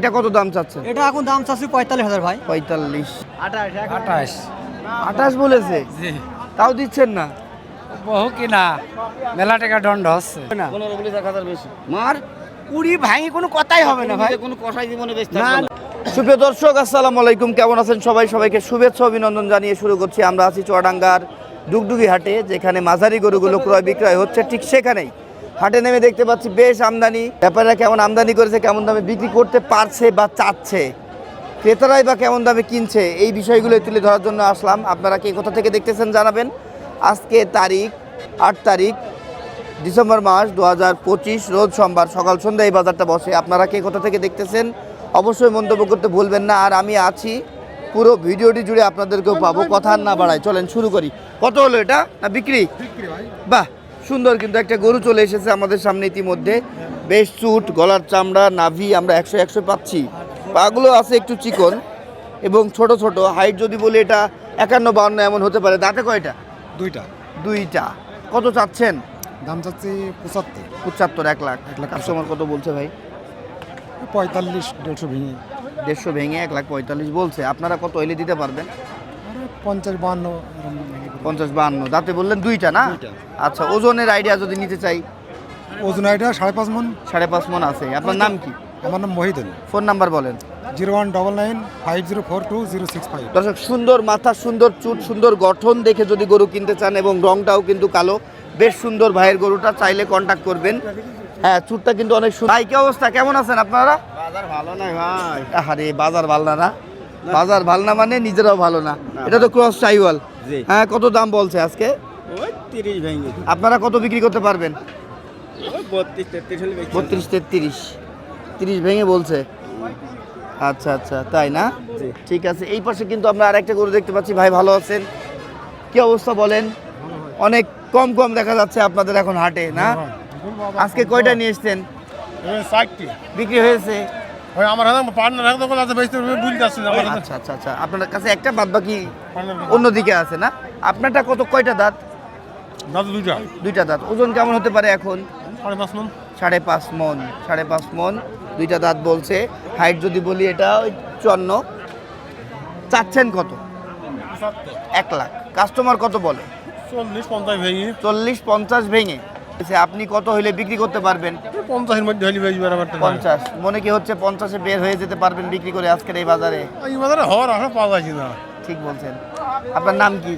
এটা কত দাম চাচ্ছেন? এটা এখন দাম চাচ্ছি 45,000 ভাই। 45, 28 28 বলেছে, তাও দিচ্ছেন না। বহু কিনা মেলা টাকা দণ্ড হচ্ছে না। 15-20,000 বেশি। মার 20 ভাঙি কোনো কথাই হবে না ভাই। কোনো কষাই জীবনে বেচতে পারবে না। সুপ্রিয় দর্শক, আসসালামু আলাইকুম। কেমন আছেন সবাই? সবাইকে শুভেচ্ছা অভিনন্দন জানিয়ে শুরু করছি। আমরা আছি চুয়াডাঙ্গার ডুগডুগি হাটে, যেখানে মাঝারি গরুগুলো ক্রয় বিক্রয় হচ্ছে। ঠিক সেখানেই হাটে নেমে দেখতে পাচ্ছি বেশ আমদানি। ব্যাপারীরা কেমন আমদানি করেছে, কেমন দামে বিক্রি করতে পারছে বা চাচ্ছে, ক্রেতারাই বা কেমন দামে কিনছে, এই বিষয়গুলো তুলে ধরার জন্য আসলাম। আপনারা কে কোথা থেকে দেখতেছেন জানাবেন। আজকে তারিখ 8 তারিখ ডিসেম্বর মাস 2025, রোজ সোমবার, সকাল সন্ধ্যা এই বাজারটা বসে। আপনারা কে কোথা থেকে দেখতেছেন অবশ্যই মন্তব্য করতে ভুলবেন না। আর আমি আছি পুরো ভিডিওটি জুড়ে, আপনাদেরকেও পাবো। কথা আর না বাড়াই, চলেন শুরু করি। কত হলো এটা? না বিক্রি? বাহ, সুন্দর কিন্তু একটা গরু চলে এসেছে আমাদের সামনে ইতিমধ্যে। বেশ চুট, গলার চামড়া, নাভি আমরা 100 পাচ্ছি। পাগুলো আছে একটু চিকন এবং ছোট ছোট। হাইট যদি বলি এটা 51-52 এমন হতে পারে। দাঁতে কয়টা? দুইটা। কত চাচ্ছেন? দাম চাচ্ছি 75। 75, 1 লাখ। কাস্টমার কত বলছে ভাই? 45, 150 ভেঙে। 150 ভেঙে 1,45,00,000 বলছে। আপনারা কত হইলে দিতে পারবেন? 50-52। 50-52। দাঁতে বললেন দুইটা না? আচ্ছা, ওজনের আইডিয়া যদি নিতে চাই? ওজন আইটা 5.5 মন। 5.5 মন আছে। আপনার নাম কি? আমার নাম মহিদুল। ফোন নাম্বার বলেন। 01995042-065। দর্শক, সুন্দর মাথা, সুন্দর চুট, সুন্দর গঠন দেখে যদি গরু কিনতে চান, এবং রংটাও কিন্তু কালো, বেশ সুন্দর ভাইয়ের গরুটা, চাইলে কন্ট্যাক্ট করবেন। হ্যাঁ, চুটটা কিন্তু অনেক সুন্দর। ভাই কি অবস্থা, কেমন আছেন আপনারা? বাজার ভালো নাই ভাই। আরে বাজার ভালো না? বাজার ভালো না মানে নিজেরাও ভালো না। এটা তো ক্রস সাইওয়াল। হ্যাঁ, কত দাম বলছে আজকে? ওই 30 ভেঙে। আপনারা কত বিক্রি করতে পারবেন? ওই 32-33 হলে বেচি। 32-33, 30 ভেঙে বলছে। আচ্ছা আচ্ছা, তাই না? ঠিক আছে। এই পাশে কিন্তু আমরা আরেকটা গরু দেখতে পাচ্ছি। ভাই ভালো আছেন? কি অবস্থা বলেন? অনেক কম কম দেখা যাচ্ছে আপনাদের এখন হাটে, না? আজকে কয়টা নিয়ে এসছেন? 60টি বিক্রি হয়েছে? ওই আমার হাতে পার্টনার হাতে কোন আছে বেচতে ভুলতে আসছে না। আচ্ছা আচ্ছা আচ্ছা, আপনার কাছে একটা, বাদ বাকি অন্যদিকে আছে না? আপনারটা কত, কয়টা দাঁত? দাদা দুইটা দাঁত। ওজন কেমন হতে পারে এখন? 5.5 মন। 5.5 মন। 5.5 মন, দুইটা দাঁত বলছে। হাইট যদি বলি এটা ওই 54। চাচ্ছেন কত? 1 লাখ। কাস্টমার কত বলে? 40-50 ভেঙে। 40-50 ভেঙে। আপনি কত হইলে বিক্রি করতে পারবেন? 50-এর মধ্যে হলে বেচবে আর একটা। 50 মনে কি হচ্ছে? 50-এ বের হয়ে যেতে পারবেন বিক্রি করে আজকের এই বাজারে? এই বাজারে হওয়ার আশা পাওয়া যাচ্ছে না। ঠিক বলছেন। আপনার নাম কি?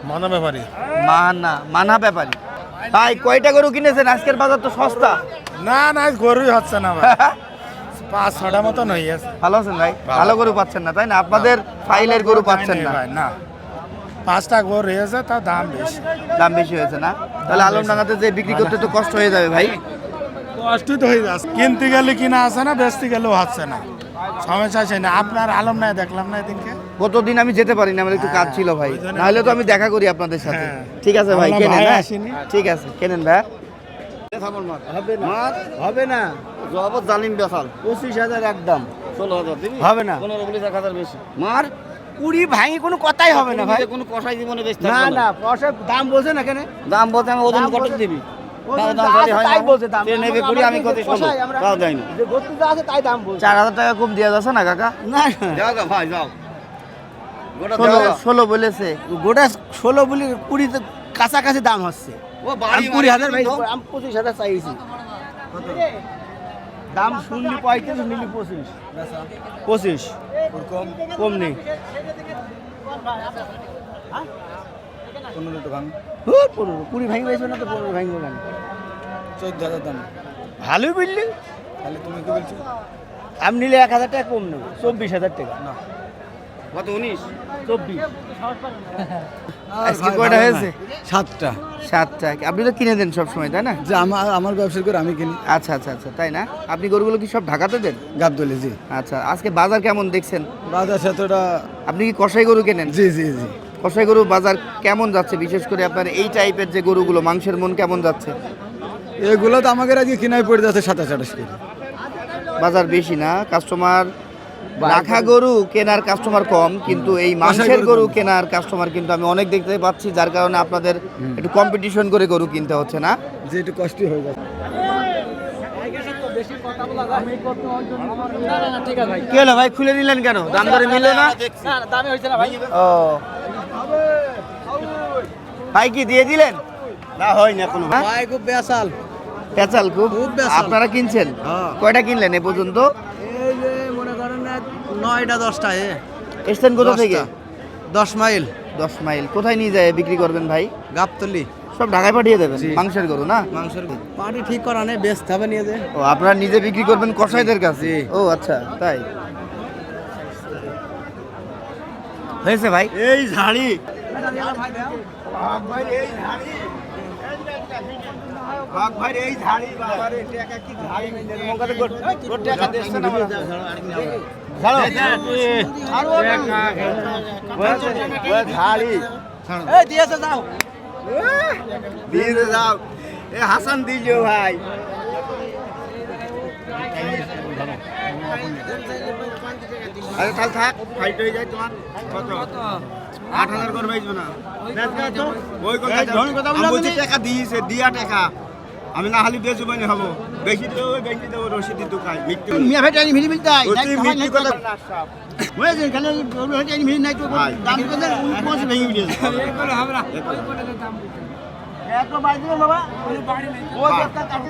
মানা ব্যাপারে। মানা ব্যাপারী। ভাই কয়টা গরু কিনেছেন? আজকের বাজার তো সস্তা। না না, গরুই হচ্ছে না ভাই। 5-6টা মতন হয়ে গেছে। ভালো আছেন ভাই? ভালো গরু পাচ্ছেন না তাই না? আপনাদের ফাইলের গরু পাচ্ছেন না। ভাই না, 5টা গরু হয়েছে, তার দাম বেশি। দাম বেশি হয়েছে না? তাহলে আলমডাঙ্গাতে যে বিক্রি করতে তো কষ্ট হয়ে যাবে ভাই। কষ্টই তো হয়ে যাচ্ছে। কিনতে গেলে কিনা আছে না, বেচতে গেলেও হচ্ছে না। সমস্যা আছে না। আপনার আলম নাই দেখলাম না এদিনকে। কতদিন আমি যেতে পারিনি, আমার একটু কাজ ছিল ভাই। নাহলে তো আমি দেখা করি আপনাদের সাথে। হ্যাঁ। ঠিক আছে ভাই, আমরা কেনেন। ভাই হ্যাঁ? আসিনি। ঠিক আছে, কেনেন ভাই। হবে না। জবাব জালিম বেসাল। 25,000 একদম। 16,000 দিবি? হবে না। 15-20,000 বেশি। মার 20 ভাঙি কোনো কথাই হবে না ভাই। কোনো কষাই জীবনে বেচতে না পারবে না, পয়সা দাম বলছে না কেন? দাম বলতে আমি ওজন দাম কত বলতে- দিবি? ওজন দাম যা খালি আছে হয় তাই না? বলছে দাম। সে নেবে কুড়ি, আমি কত ষোলো। কষাই আমরা- তাও দেয় না। যে বস্তু যা আছে তাই দাম বলছে। 4,000 টাকা কম দেওয়া যাচ্ছে না কাকা? না, যাও গা ভাই, যাও। 16 বলেছে। গোটা 16 বলি 20 তো কাছাকাছি দাম হচ্ছে। ও আমি 20,000 ভাই, আমি 25,000 চাইছি। দাম শুনলি 35, নিলি 25। 25 কম নেই। 15 টাকা। 15, 20 ভাঙি বেচবে না তো 15 ভাঙবো কেন? 14,000 দাম। ভালোই বুঝলি। তাহলে তুমি কি বলছো? আমি নিলে 1,000 টাকা কম নেবো। 24,000 টাকা। না। কত? 19? 24। আজকে কয়টা হয়েছে? 7টা। 7টা। আপনি তো কিনে দেন সব সময় তাই না? যে আমার ব্যবসা করে আমি কিনি। আচ্ছা আচ্ছা আচ্ছা, তাই না? আপনি গরুগুলো কি সব ঢাকাতে দেন? গাবদলি। জি। আচ্ছা, আজকে বাজার কেমন দেখছেন? বাজার সেতটা। আপনি কি কষাই গরু কেনেন? জি জি জি। কষাই গরু বাজার কেমন যাচ্ছে? বিশেষ করে আপনার এই টাইপের যে গরুগুলো, মাংসের মন কেমন যাচ্ছে? এগুলো তো আমাদের আজকে কিনাই পড়ে যাচ্ছে 27-28 কেজি। বাজার বেশি না, কাস্টমার রাখা গরু কেনার কাস্টমার কম, কিন্তু এই মাংসের গরু কেনার কাস্টমার কিন্তু আমি অনেক দেখতে পাচ্ছি, যার কারণে আপনাদের একটু কম্পিটিশন করে গরু কিনতে হচ্ছে না? যে একটু কষ্টই হয়ে যাচ্ছে। কি হলো ভাই, খুলে নিলেন কেন? দাম দরে মিললো না? ও ভাই কি দিয়ে দিলেন? না হয়নি এখনো। হ্যাঁ? ভাই খুব বেসাল। পেঁচাল খুব খুব বেচাল। আপনারা কিনছেন? হ্যাঁ। কয়টা কিনলেন এ পর্যন্ত? এই যে মনে করেন না 9টা 10টা এসছেন কোথা থেকে? 10 মাইল 10 মাইল। কোথায় নিয়ে যায় বিক্রি করবেন ভাই? গাবতলি। সব ঢাকায় পাঠিয়ে দেবেন? জি। মাংসের গরু না? মাংসের পাটি ঠিক করা নেই, বেচতে হবে নিয়ে যে। ও আপনারা নিজে বিক্রি করবেন কসাইদের কাছে? জি। ও আচ্ছা তাই হয়েছে ভাই। এই ঝাড়ি হাসান দিলিও ভাই। আরে তাহলে থাক, ফাইট হয়ে যায় তোমার। কত? 8,000 করে বেচবো না? ওই কথা আমি বলছি টাকা দিয়েছে, দিয়া টাকা আমি না হালি বেচবো না হবো। বেশি দেবো, বেশি দেবো, রসিদ দিতে কাজ মিথ্যে মিয়া ভাই টাইনি ভিড়ি মিলতে হয়। মিথ্যে কথা। হয়েছে খালি টাইনি ভিড়ি নাই তো দাম কত 19 ভেঙে গিয়েছে। এত বাড়ি দিল বাবা ওই বাড়ি নাই ওই একটা কাছে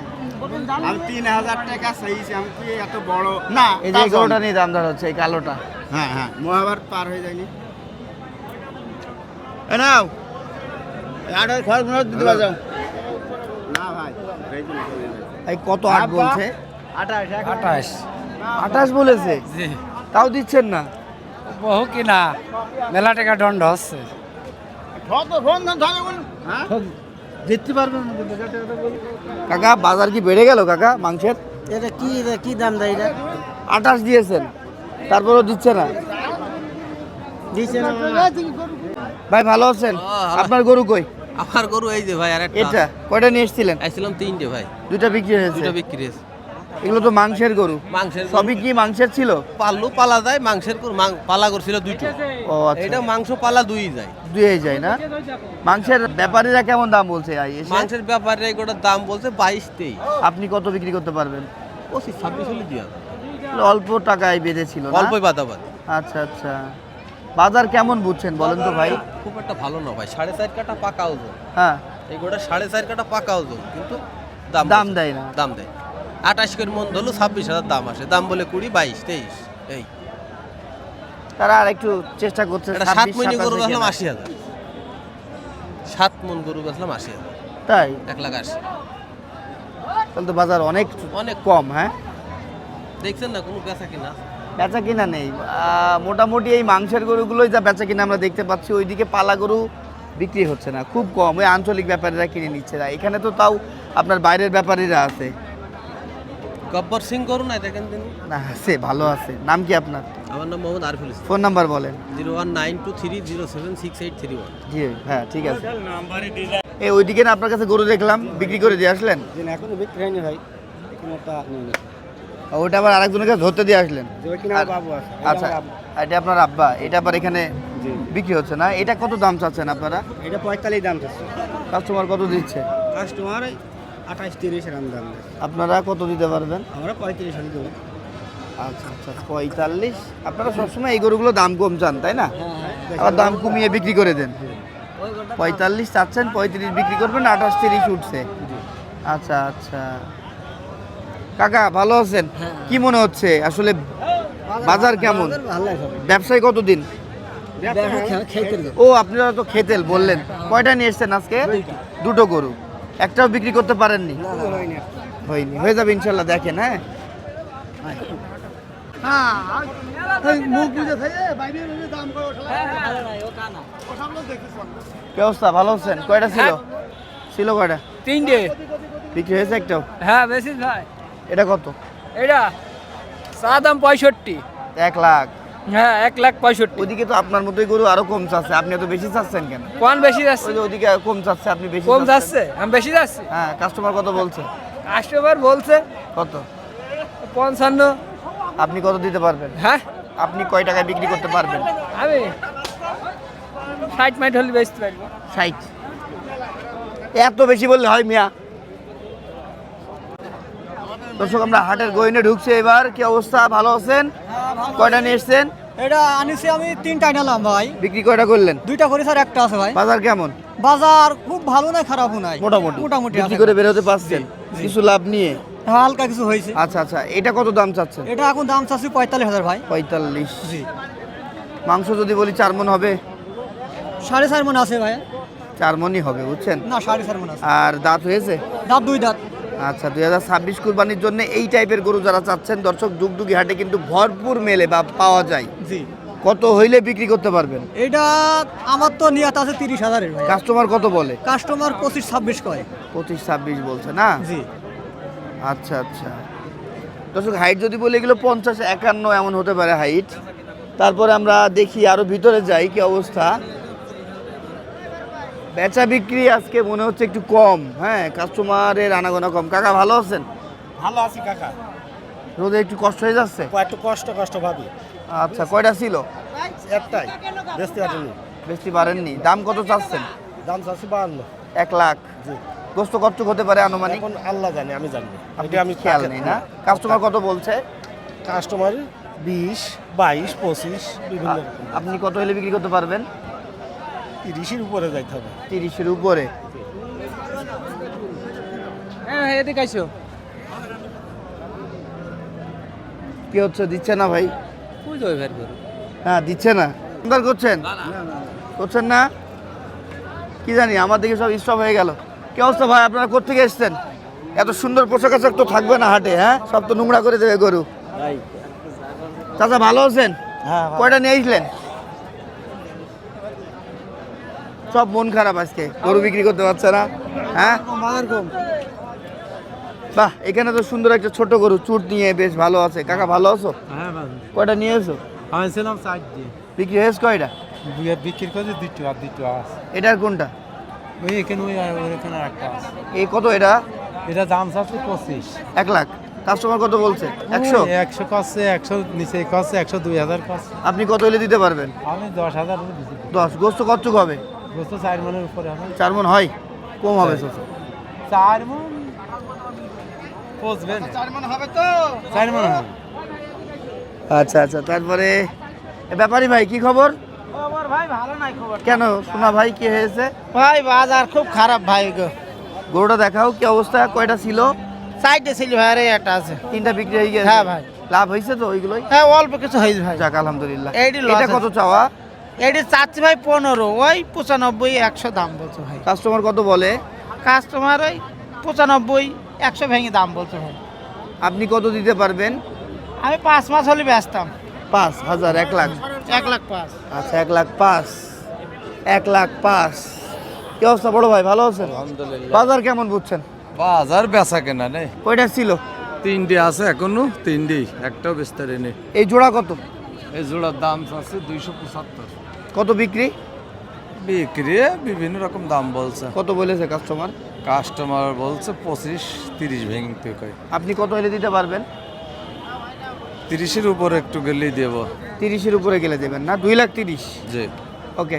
আমি 3,000 টাকা চাইছি, আমি কি এত বড় না এই যে গরুটা নিয়ে দাম দর হচ্ছে, এই কালোটা। হ্যাঁ হ্যাঁ মহাভারত পার হয়ে যায়নি। এ নাও আড়াই খরচ মনে দিতে পারো। না ভাই বেচবো না। এই কত আট বলছে? 28 28 বলেছে, তাও দিচ্ছেন না? বহু কিনা মেলা টাকা দণ্ড হচ্ছে। জিততে পারবেন কাকা বাজার কি বেড়ে গেল কাকা মাংসের? এটা কি দাম দেয় এটা 28 দিয়েছেন, তারপরেও দিচ্ছে না? দিছে না ভাই ভালো আছেন? আপনার গরু কই? আমার গরু এই যে ভাই আর একটা এটা কয়টা নিয়ে এসেছিলেন? আইছিলাম 3টে ভাই, দুইটা বিক্রি হয়েছে। দুটো বিক্রি হয়েছে। এগুলো তো মাংসের গরু, মাংসের গরু। সবই কি মাংসের ছিল? পাল্লু পালা যায়, মাংসের গরু পালা করছিল 2টো। ও আচ্ছা, এটা মাংস পালা 2 যায়। দুই যায় না? মাংসের ব্যাপারীরা কেমন দাম বলছে এসে? মাংসের ব্যাপারে এগুলোর দাম বলছে 22-23। আপনি কত বিক্রি করতে পারবেন? 25-26 হলে দিয়া অল্প টাকায় বেঁধেছিল না? অল্পই বাদাবাদ। আচ্ছা আচ্ছা। বাজার কেমন বুঝছেন বলেন তো ভাই? খুব একটা ভালো না ভাই, 4.5 কাটা পাকা ওজন। হ্যাঁ, এই গোটা 4.5 কাটা পাকা ওজন, কিন্তু দাম বলছে। দেয় না। দাম দেয় 28 করে মন ধরলো 26,000 দাম আসে, দাম বলে 20, 22, 23 এই। তারা আর একটু চেষ্টা করছে। এটা 7 মন গরু বেচলাম 80,000, 7 মন গরু বেচলাম 80,000, তাই 1,80,000। তাহলে তো বাজার অনেক অনেক কম। হ্যাঁ, দেখছেন না কোনো বেচা কিনা? বেচা কিনা নেই। মোটামুটি এই মাংসের গরুগুলোই যা বেচা কিনা আমরা দেখতে পাচ্ছি, ওইদিকে পালা গরু বিক্রি হচ্ছে না, খুব কম। ওই আঞ্চলিক ব্যাপারীরা কিনে নিচ্ছে না। এখানে তো তাও আপনার বাইরের ব্যাপারীরা আছে। গব্বর সিং গরু নাই দেখেন দিন। না আছে, ভালো আছে। নাম কি আপনার? আমার নাম মোহাম্মদ আরিফুল ইসলাম। ফোন নাম্বার বলেন। 01923076831। জি হ্যাঁ ঠিক আছে। এই ওইদিকে না আপনার কাছে গরু দেখলাম, বিক্রি করে দিয়ে আসলেন? এখনো বিক্রি হয়নি ভাই এখানে একটা ওইটা আবার আরেকজনের কাছে ধরতে দিয়ে আসলেন? কিনা বাবু আছে আচ্ছা, এটা আপনার আব্বা, এটা আবার এখানে বিক্রি হচ্ছে না? এটা কত দাম চাচ্ছেন আপনারা? এটা 45 দাম চাচ্ছে কাস্টমার কত দিচ্ছে? কাস্টমার 28-30 এর দাম দেয়। আপনারা কত দিতে পারবেন? আমরা 35 হলে দেবো। আচ্ছা আচ্ছা, 45। আপনারা সবসময় এই গরুগুলো দাম কম চান তাই না? আবার দাম কমিয়ে বিক্রি করে দেন। 45 চাচ্ছেন, 35 বিক্রি করবেন, 28-30 উঠছে। আচ্ছা আচ্ছা। কাকা ভালো আছেন? কি মনে হচ্ছে আসলে বাজার কেমন? ব্যবসায় কতদিন? ও আপনারা তো খেতেল বললেন। কয়টা নিয়ে এসছেন আজকে? দুটো গরু। একটাও বিক্রি করতে পারেননি? হয়নি, হয়ে যাবে ইনশাল্লাহ। দেখেন হ্যাঁ, কি অবস্থা? ভালো আছেন? কয়টা ছিল? ছিল কয়টা? 3টে। বিক্রি হয়েছে একটাও? হ্যাঁ বেশি ভাই। এটা কত? এটা চা দাম 65। 1 লাখ? হ্যাঁ 1,65,000। ওইদিকে তো আপনার মতোই গরু আরো কম চাচ্ছে, আপনি এত বেশি চাচ্ছেন কেন? কোন বেশি যাচ্ছে? ওই যে ওইদিকে কম চাচ্ছে, আপনি বেশি কম চাচ্ছেন। যাচ্ছে, আমি বেশি যাচ্ছি। হ্যাঁ, কাস্টমার কত বলছে? কাস্টমার বলছে কত? 55। আপনি কত দিতে পারবেন? হ্যাঁ আপনি কয় টাকায় বিক্রি করতে পারবেন? আমি 60 হলে বেচতে পারবো। 60? এত বেশি বললে হয় মিয়া? দর্শক আমরা হাটের গইনে ঢুকছি এবার, কি অবস্থা, ভালো আছেন? কয়টা নিয়ে এসছেন? এটা আনিছি আমি 3টা নিলাম ভাই, বিক্রি কয়টা করলেন? 2টা করে স্যার, একটা আছে ভাই। বাজার কেমন? বাজার খুব ভালো নাই, খারাপও নাই, মোটামুটি মোটামুটি বিক্রি আছে। করে বের হতে পারছেন কিছু লাভ নিয়ে? হালকা কিছু হয়েছে। আচ্ছা আচ্ছা, এটা কত দাম চাচ্ছেন? এটা এখন দাম চাচ্ছি 45,000 ভাই। 45। জি, মাংস যদি বলি 4 মণ হবে? 4.5 মণ আছে ভাই। 4 মণই হবে, বুঝছেন? না, 4.5 মণ আছে। আর দাঁত হয়েছে? দাঁত 2 দাঁত। আচ্ছা, 2026 কুরবানির জন্য এই টাইপের গরু যারা চাচ্ছেন দর্শক, ডুগডুগি হাটে কিন্তু ভরপুর মেলে বা পাওয়া যায়। জি, কত হইলে বিক্রি করতে পারবেন? এটা আমার তো নিয়ত আছে 30,000 ভাই। কাস্টমার কত বলে? কাস্টমার 25-26 কয়। 25-26 বলছে না? জি, আচ্ছা আচ্ছা। দর্শক হাইট যদি বলি এগুলো 50-51 এমন হতে পারে হাইট। তারপরে আমরা দেখি আরো ভিতরে যাই কি অবস্থা। বেচা বিক্রি আজকে মনে হচ্ছে একটু কম, হ্যাঁ, কাস্টমারের আনাগোনা কম। কাকা ভালো আছেন? ভালো আছি কাকা, রোদে একটু কষ্ট হয়ে যাচ্ছে? একটু কষ্ট ভাবি। আচ্ছা, কয়টা ছিল? একটাই বেচতে পারিনি, বেশি পারেননি। দাম কত চাচ্ছেন? দাম চাচ্ছি 52। 1 লাখ। জি, গোস্ত কতটুকু হতে পারে আনুমানিক? এখন আল্লাহ জানে, আমি জানি না। আপনি এটা আমি খেয়াল নেই না? কাস্টমার কত বলছে? কাস্টমার 20, 22, 25 বিভিন্ন রকম। আপনি কত হলে বিক্রি করতে পারবেন? 30-এর উপরে যাইতে হবে। 30-এর উপরে। হ্যাঁ, এদিকে আইসো। কি হচ্ছে, দিচ্ছে না ভাই? কই যাবে ভাই গরু? হ্যাঁ, দিচ্ছে না। সুন্দর করছেন? করছেন না? কি জানি, আমার দিকে সব স্টপ হয়ে গেল। কি অবস্থা ভাই, আপনারা কোত্থেকে এসছেন? এত সুন্দর পোশাক আশাক তো থাকবে না হাটে, হ্যাঁ? সব তো নোংরা করে দেবে গরু। চাচা ভালো আছেন? হ্যাঁ, কয়টা নিয়ে আসলেন? সব মন খারাপ আজকে, গরু বিক্রি করতে পারছে না, হ্যাঁ? বাহ, এখানে তো সুন্দর একটা ছোট গরু চুট নিয়ে বেশ ভালো আছে। কাকা ভালো আছো? হ্যাঁ ভাই, কয়টা নিয়ে এসো? আমি ছিলাম 4 দিয়ে। বিক্রি হয়েছে কয়টা? বিক্রি করে 2টো আর 2টো আছে। এটার কোনটা? ওই এখানে ওই আর ওখানে আরেকটা আছে। এই কত এটা? এটা দাম চাচ্ছে 25। 1 লাখ। কাস্টমার কত বলছে? 100? 100 কাছে, 100 নিচে কাছে, 100 2000 কাছে। আপনি কত হলে দিতে পারবেন? আমি 10,000 দিছি। 10। গোস্ত কতটুক হবে? গোস্ত 4 মনের উপরে হবে। 4 মণ হয়? কম হবে চাচা? 4 মন পচবে না। 4 মন হবে তো? 4 মন হবে। আচ্ছা আচ্ছা। তারপরে ব্যাপারী ভাই কি খবর? আমার ভাই ভালো নাই খবর কেন শোনা ভাই, কি হয়েছে? ভাই। বাজার খুব খারাপ ভাই গো। গরুটা দেখাও, কি অবস্থা, কয়টা ছিল? 4টে ছিল ভাই, আর একটা আছে। 3টা বিক্রি হয়ে গেছে? হ্যাঁ ভাই। লাভ হয়েছে তো ওইগুলোই? হ্যাঁ, অল্প কিছু হয়েছে ভাই। যাক আলহামদুলিল্লাহ। এইটি লস এটা আছে। কত চাওয়া? এটি চাচ্ছি ভাই 15, ওই 95, 100 দাম বলছে ভাই। কাস্টমার কত বলে? কাস্টমার ওই 95, 100 ভেঙে দাম বলছে ভাই। আপনি কত দিতে পারবেন? আমি 5 মাস হলে বেচতাম। 5,000। 1 লাখ। 1,05,000। আচ্ছা, 1,05,000। 1,05,000। কি অবস্থা বড় ভাই, ভালো আছেন? আলহামদুলিল্লাহ। বাজার কেমন বুঝছেন? বাজার বেচা কেনা নেই, কয়টা ছিল? 3টে আছে এখনো, 3টেই, একটাও বিস্তারে নেই। এই জোড়া কত? এই জোড়ার দাম আছে 275। কত বিক্রি? বিক্রি বিভিন্ন রকম দাম বলছে, কত বলেছে কাস্টমার? কাস্টমার বলছে 25-30 ভেঙতে কয়। আপনি কত হলে দিতে পারবেন? 30-এর উপরে একটু গেলেই দেব। 30-এর উপরে গেলে দেবেন না? 2,30,000। জি। ওকে।